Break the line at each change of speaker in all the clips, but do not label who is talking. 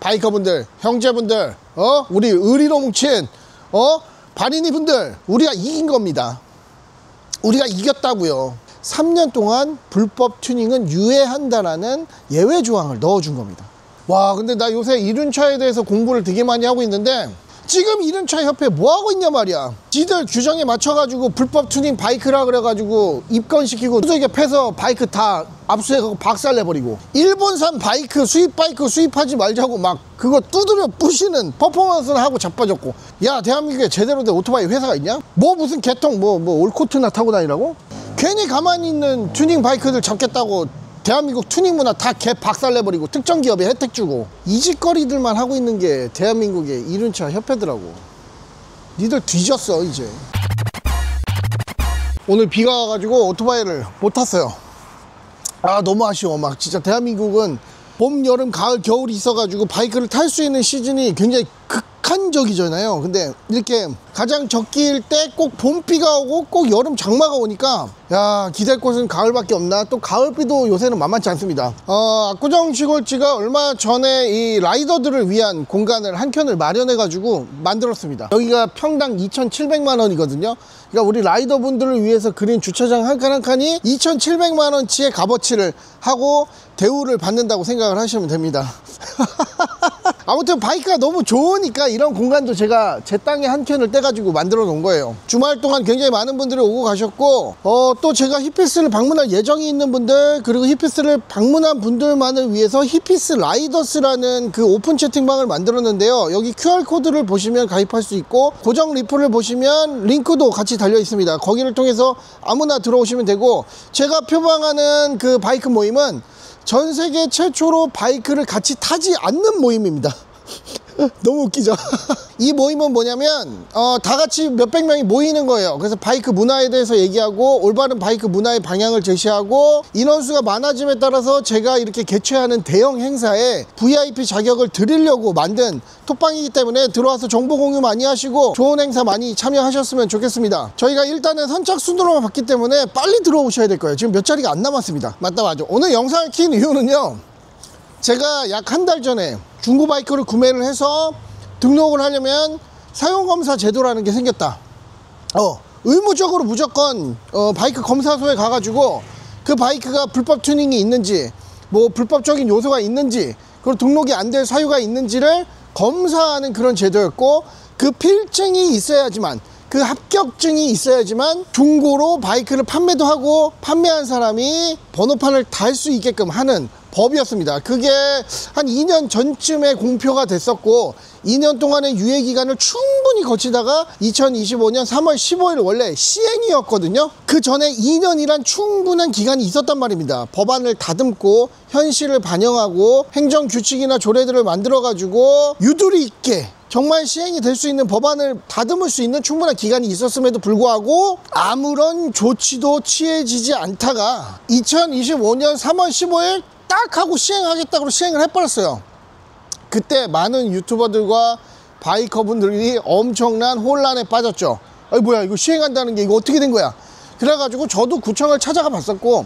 바이커분들, 형제분들, 우리 의리로 뭉친 반인이분들, 우리가 이긴 겁니다. 우리가 이겼다고요. 3년 동안 불법 튜닝은 유예한다라는 예외 조항을 넣어준 겁니다. 와, 근데 나 요새 이륜차에 대해서 공부를 되게 많이 하고 있는데 지금 이륜차 협회 뭐 하고 있냐 말이야. 지들 규정에 맞춰가지고 불법 튜닝 바이크라 그래가지고 입건시키고 수익에 패서 바이크 다 압수해가고 박살내버리고, 일본산 바이크 수입 바이크 수입하지 말자고 막 그거 두드려 부시는 퍼포먼스는 하고 자빠졌고. 야, 대한민국에 제대로 된 오토바이 회사가 있냐? 뭐 무슨 개통 뭐 올코트나 타고 다니라고? 괜히 가만히 있는 튜닝 바이크들 잡겠다고 대한민국 튜닝 문화 다 개 박살내버리고 특정 기업에 혜택 주고 이 짓거리들만 하고 있는 게 대한민국의 이륜차 협회더라고. 니들 뒤졌어 이제. 오늘 비가 와가지고 오토바이를 못 탔어요. 아, 너무 아쉬워. 막 진짜 대한민국은 봄, 여름, 가을, 겨울이 있어가지고 바이크를 탈 수 있는 시즌이 굉장히 극한적이잖아요. 근데 이렇게 가장 적기일 때 꼭 봄비가 오고 꼭 여름 장마가 오니까 야, 기댈 곳은 가을밖에 없나. 또 가을비도 요새는 만만치 않습니다. 압구정 시골지가 얼마 전에 이 라이더들을 위한 공간을 한 켠을 마련해 가지고 만들었습니다. 여기가 평당 2,700만 원이거든요 그러니까 우리 라이더분들을 위해서 그린 주차장 한 칸 한 칸이 2,700만 원치의 값어치를 하고 대우를 받는다고 생각을 하시면 됩니다. 아무튼 바이크가 너무 좋으니까 이런 공간도 제가 제 땅에 한 켠을 떼가지고 만들어 놓은 거예요. 주말 동안 굉장히 많은 분들이 오고 가셨고, 또 제가 히피스를 방문할 예정이 있는 분들, 그리고 히피스를 방문한 분들만을 위해서 히피스 라이더스라는 그 오픈 채팅방을 만들었는데요. 여기 QR코드를 보시면 가입할 수 있고, 고정 리플을 보시면 링크도 같이 달려 있습니다. 거기를 통해서 아무나 들어오시면 되고, 제가 표방하는 그 바이크 모임은 전 세계 최초로 바이크를 같이 타지 않는 모임입니다. 너무 웃기죠? 이 모임은 뭐냐면 다 같이 몇백 명이 모이는 거예요. 그래서 바이크 문화에 대해서 얘기하고 올바른 바이크 문화의 방향을 제시하고, 인원수가 많아짐에 따라서 제가 이렇게 개최하는 대형 행사에 VIP 자격을 드리려고 만든 톡방이기 때문에 들어와서 정보 공유 많이 하시고 좋은 행사 많이 참여하셨으면 좋겠습니다. 저희가 일단은 선착순으로만 받기 때문에 빨리 들어오셔야 될 거예요. 지금 몇 자리가 안 남았습니다. 맞다. 오늘 영상을 킨 이유는요, 제가 약 한 달 전에 중고 바이크를 구매를 해서 등록을 하려면 사용검사 제도라는 게 생겼다. 의무적으로 무조건 바이크 검사소에 가가지고 그 바이크가 불법 튜닝이 있는지, 뭐 불법적인 요소가 있는지, 그리고 등록이 안 될 사유가 있는지를 검사하는 그런 제도였고, 그 필증이 있어야지만, 그 합격증이 있어야지만 중고로 바이크를 판매도 하고 판매한 사람이 번호판을 달 수 있게끔 하는 법이었습니다. 그게 한 2년 전쯤에 공표가 됐었고, 2년 동안의 유예기간을 충분히 거치다가 2025년 3월 15일 원래 시행이었거든요. 그 전에 2년이란 충분한 기간이 있었단 말입니다. 법안을 다듬고 현실을 반영하고 행정규칙이나 조례들을 만들어가지고 유두리 있게 정말 시행이 될 수 있는 법안을 다듬을 수 있는 충분한 기간이 있었음에도 불구하고 아무런 조치도 취해지지 않다가 2025년 3월 15일 딱 하고 시행하겠다고 시행을 해버렸어요. 그때 많은 유튜버들과 바이커분들이 엄청난 혼란에 빠졌죠. 아니 뭐야, 이거 시행한다는 게 이거 어떻게 된 거야. 그래가지고 저도 구청을 찾아가 봤었고,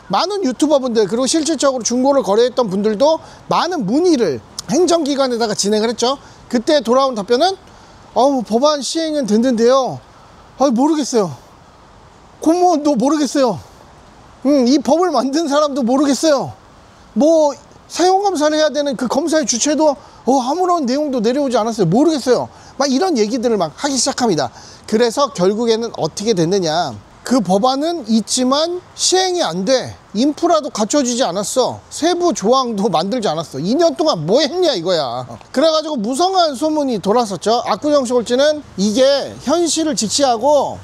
많은 유튜버분들, 그리고 실질적으로 중고를 거래했던 분들도 많은 문의를 행정기관에다가 진행을 했죠. 그때 돌아온 답변은 법안 시행은 됐는데요, 모르겠어요. 공무원도 모르겠어요. 이 법을 만든 사람도 모르겠어요. 뭐 사용검사를 해야 되는 그 검사의 주체도 아무런 내용도 내려오지 않았어요. 모르겠어요. 막 이런 얘기들을 막 하기 시작합니다. 그래서 결국에는 어떻게 됐느냐, 그 법안은 있지만 시행이 안 돼. 인프라도 갖춰지지 않았어. 세부 조항도 만들지 않았어. 2년 동안 뭐 했냐 이거야. 그래가지고 무성한 소문이 돌았었죠. 압구정 시골지는 이게 현실을 직시하고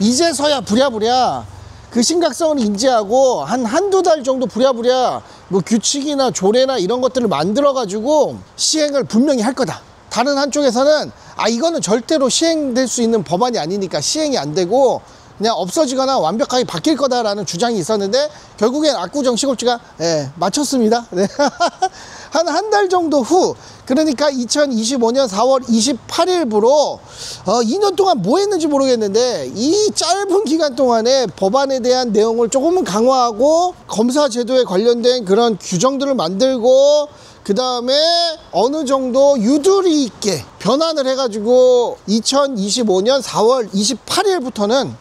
이제서야 부랴부랴 그 심각성을 인지하고 한두 달 정도 부랴부랴 뭐 규칙이나 조례나 이런 것들을 만들어가지고 시행을 분명히 할 거다. 다른 한쪽에서는 이거는 절대로 시행될 수 있는 법안이 아니니까 시행이 안 되고 그냥 없어지거나 완벽하게 바뀔 거다라는 주장이 있었는데, 결국엔 압구정 시골지가 맞췄습니다. 네. 한 달 정도 후, 그러니까 2025년 4월 28일부로 2년 동안 뭐 했는지 모르겠는데 이 짧은 기간 동안에 법안에 대한 내용을 조금은 강화하고 검사 제도에 관련된 그런 규정들을 만들고, 그 다음에 어느 정도 유두리 있게 변환을 해가지고 2025년 4월 28일부터는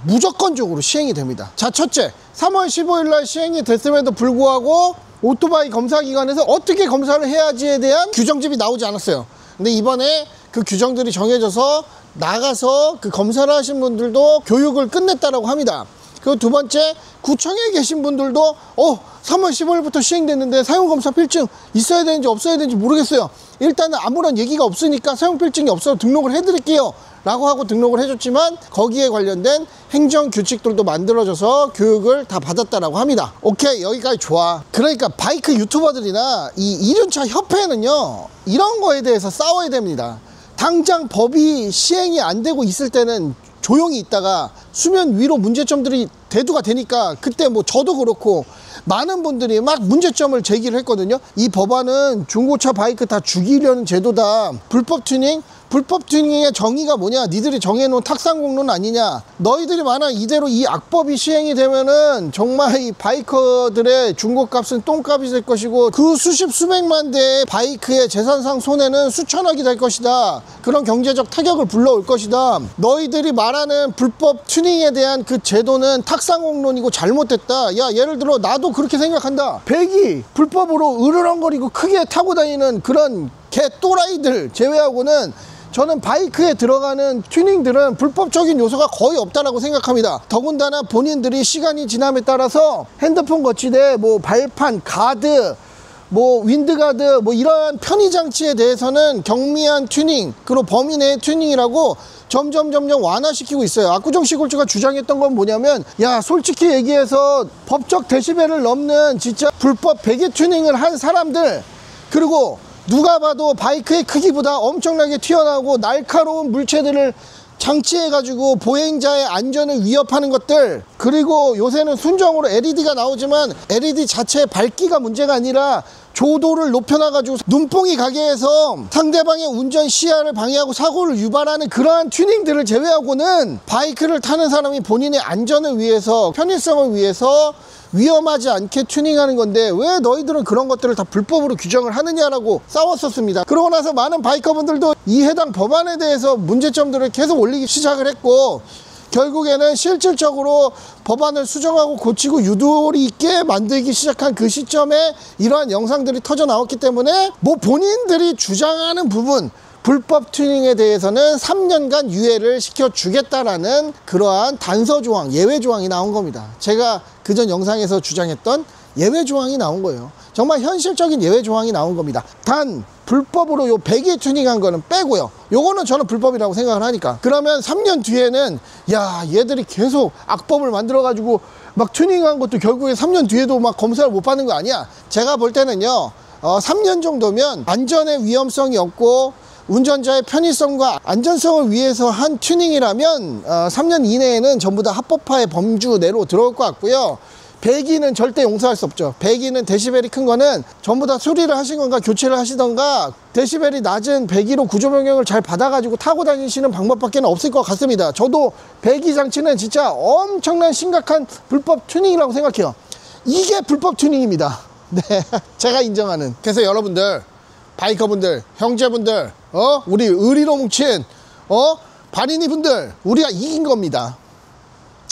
무조건적으로 시행이 됩니다. 자, 첫째, 3월 15일 날 시행이 됐음에도 불구하고 오토바이 검사 기관에서 어떻게 검사를 해야지에 대한 규정집이 나오지 않았어요. 근데 이번에 그 규정들이 정해져서 나가서 그 검사를 하신 분들도 교육을 끝냈다라고 합니다. 그리고 두 번째, 구청에 계신 분들도 3월 15일부터 시행됐는데 사용검사 필증 있어야 되는지 없어야 되는지 모르겠어요. 일단은 아무런 얘기가 없으니까 사용필증이 없어서 등록을 해드릴게요 라고 하고 등록을 해줬지만 거기에 관련된 행정규칙들도 만들어져서 교육을 다 받았다라고 합니다. 오케이, 여기까지 좋아. 그러니까 바이크 유튜버들이나 이 이륜차 협회는요, 이런 거에 대해서 싸워야 됩니다. 당장 법이 시행이 안 되고 있을 때는 조용히 있다가 수면 위로 문제점들이 대두가 되니까 그때 뭐 저도 그렇고 많은 분들이 막 문제점을 제기를 했거든요. 이 법안은 중고차 바이크 다 죽이려는 제도다. 불법 튜닝? 불법 튜닝의 정의가 뭐냐? 니들이 정해놓은 탁상공론 아니냐? 너희들이 만약 이대로 이 악법이 시행이 되면은 정말 이 바이커들의 중고값은 똥값이 될 것이고 그 수십 수백만 대의 바이크의 재산상 손해는 수천억이 될 것이다. 그런 경제적 타격을 불러올 것이다. 너희들이 말하는 불법 튜닝에 대한 그 제도는 탁상공론이고 잘못됐다. 야, 예를 들어 나도 그렇게 생각한다. 배기 불법으로 으르렁거리고 크게 타고 다니는 그런 개 또라이들 제외하고는 저는 바이크에 들어가는 튜닝들은 불법적인 요소가 거의 없다라고 생각합니다. 더군다나 본인들이 시간이 지남에 따라서 핸드폰 거치대, 뭐 발판, 가드, 뭐 윈드가드, 뭐 이러한 편의장치에 대해서는 경미한 튜닝, 그리고 범위 내의 튜닝이라고 점점 완화시키고 있어요. 압구정 시골주가 주장했던 건 뭐냐면, 야, 솔직히 얘기해서 법적 데시벨을 넘는 진짜 불법 배기 튜닝을 한 사람들, 그리고 누가 봐도 바이크의 크기보다 엄청나게 튀어나오고 날카로운 물체들을 장치해가지고 보행자의 안전을 위협하는 것들, 그리고 요새는 순정으로 LED가 나오지만 LED 자체의 밝기가 문제가 아니라 조도를 높여놔가지고 눈뽕이 가게 해서 상대방의 운전 시야를 방해하고 사고를 유발하는 그러한 튜닝들을 제외하고는 바이크를 타는 사람이 본인의 안전을 위해서, 편의성을 위해서 위험하지 않게 튜닝하는 건데 왜 너희들은 그런 것들을 다 불법으로 규정을 하느냐라고 싸웠었습니다. 그러고 나서 많은 바이커분들도 이 해당 법안에 대해서 문제점들을 계속 올리기 시작을 했고, 결국에는 실질적으로 법안을 수정하고 고치고 유도리 있게 만들기 시작한 그 시점에 이러한 영상들이 터져 나왔기 때문에 뭐 본인들이 주장하는 부분, 불법 튜닝에 대해서는 3년간 유예를 시켜주겠다라는 그러한 단서조항, 예외조항이 나온 겁니다. 제가 그전 영상에서 주장했던 예외조항이 나온 거예요. 정말 현실적인 예외조항이 나온 겁니다. 단 불법으로 요 배기 튜닝한 거는 빼고요. 요거는 저는 불법이라고 생각을 하니까. 그러면 3년 뒤에는 야, 얘들이 계속 악법을 만들어 가지고 막 튜닝한 것도 결국에 3년 뒤에도 막 검사를 못 받는 거 아니야. 제가 볼 때는요, 3년 정도면 안전의 위험성이 없고 운전자의 편의성과 안전성을 위해서 한 튜닝이라면 3년 이내에는 전부 다 합법화의 범주 내로 들어올 것 같고요. 배기는 절대 용서할 수 없죠. 배기는 데시벨이 큰 거는 전부 다 수리를 하신 건가 교체를 하시던가 데시벨이 낮은 배기로 구조 변경을 잘 받아가지고 타고 다니시는 방법밖에 없을 것 같습니다. 저도 배기 장치는 진짜 엄청난 심각한 불법 튜닝이라고 생각해요. 이게 불법 튜닝입니다. 네, 제가 인정하는. 그래서 여러분들, 바이커분들, 형제분들, 우리 의리로 뭉친 발인이 분들, 우리가 이긴 겁니다.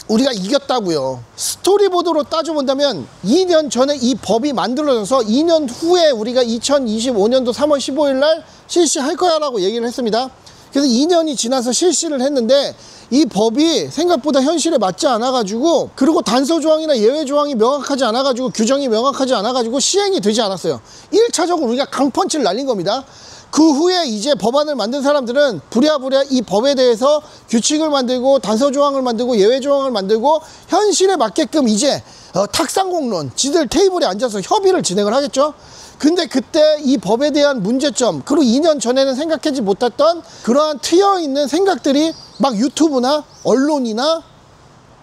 우리가 이겼다고요. 스토리보드로 따져본다면 2년 전에 이 법이 만들어져서 2년 후에 우리가 2025년도 3월 15일 날 실시할 거야 라고 얘기를 했습니다. 그래서 2년이 지나서 실시를 했는데 이 법이 생각보다 현실에 맞지 않아 가지고, 그리고 단서조항이나 예외조항이 명확하지 않아 가지고, 규정이 명확하지 않아 가지고 시행이 되지 않았어요. 1차적으로 우리가 강펀치를 날린 겁니다. 그 후에 이제 법안을 만든 사람들은 부랴부랴 이 법에 대해서 규칙을 만들고 단서조항을 만들고 예외조항을 만들고 현실에 맞게끔 이제 탁상공론, 지들 테이블에 앉아서 협의를 진행을 하겠죠. 근데 그때 이 법에 대한 문제점, 그리고 2년 전에는 생각하지 못했던 그러한 트여있는 생각들이 막 유튜브나 언론이나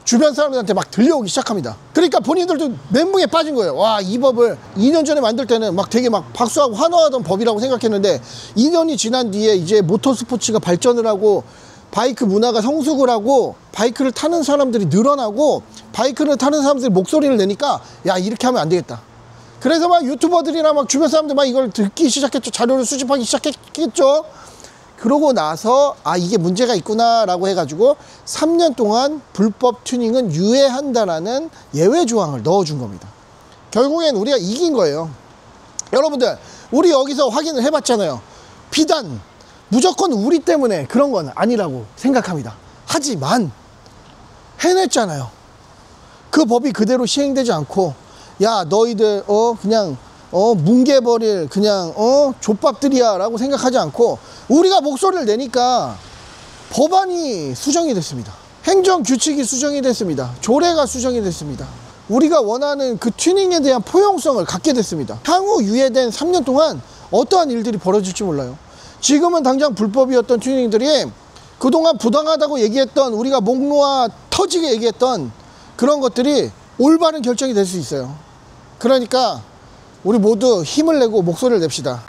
주변 사람들한테 막 들려오기 시작합니다. 그러니까 본인들도 멘붕에 빠진 거예요. 와, 이 법을 2년 전에 만들 때는 막 되게 막 박수하고 환호하던 법이라고 생각했는데 2년이 지난 뒤에 이제 모터스포츠가 발전을 하고 바이크 문화가 성숙을 하고 바이크를 타는 사람들이 늘어나고 바이크를 타는 사람들이 목소리를 내니까 야, 이렇게 하면 안 되겠다. 그래서 막 유튜버들이나 막 주변 사람들 막 이걸 듣기 시작했죠. 자료를 수집하기 시작했겠죠. 그러고 나서 아 이게 문제가 있구나 라고 해가지고 3년 동안 불법 튜닝은 유예한다라는 예외 조항을 넣어준 겁니다. 결국엔 우리가 이긴 거예요. 여러분들 우리 여기서 확인을 해봤잖아요. 비단 무조건 우리 때문에 그런 건 아니라고 생각합니다. 하지만 해냈잖아요. 그 법이 그대로 시행되지 않고 야 너희들 그냥 뭉개버릴 그냥 족밥들이야 라고 생각하지 않고 우리가 목소리를 내니까 법안이 수정이 됐습니다. 행정규칙이 수정이 됐습니다. 조례가 수정이 됐습니다. 우리가 원하는 그 튜닝에 대한 포용성을 갖게 됐습니다. 향후 유예된 3년 동안 어떠한 일들이 벌어질지 몰라요. 지금은 당장 불법이었던 튜닝들이 그동안 부당하다고 얘기했던 우리가 목 놓아 터지게 얘기했던 그런 것들이 올바른 결정이 될 수 있어요. 그러니까 우리 모두 힘을 내고 목소리를 냅시다.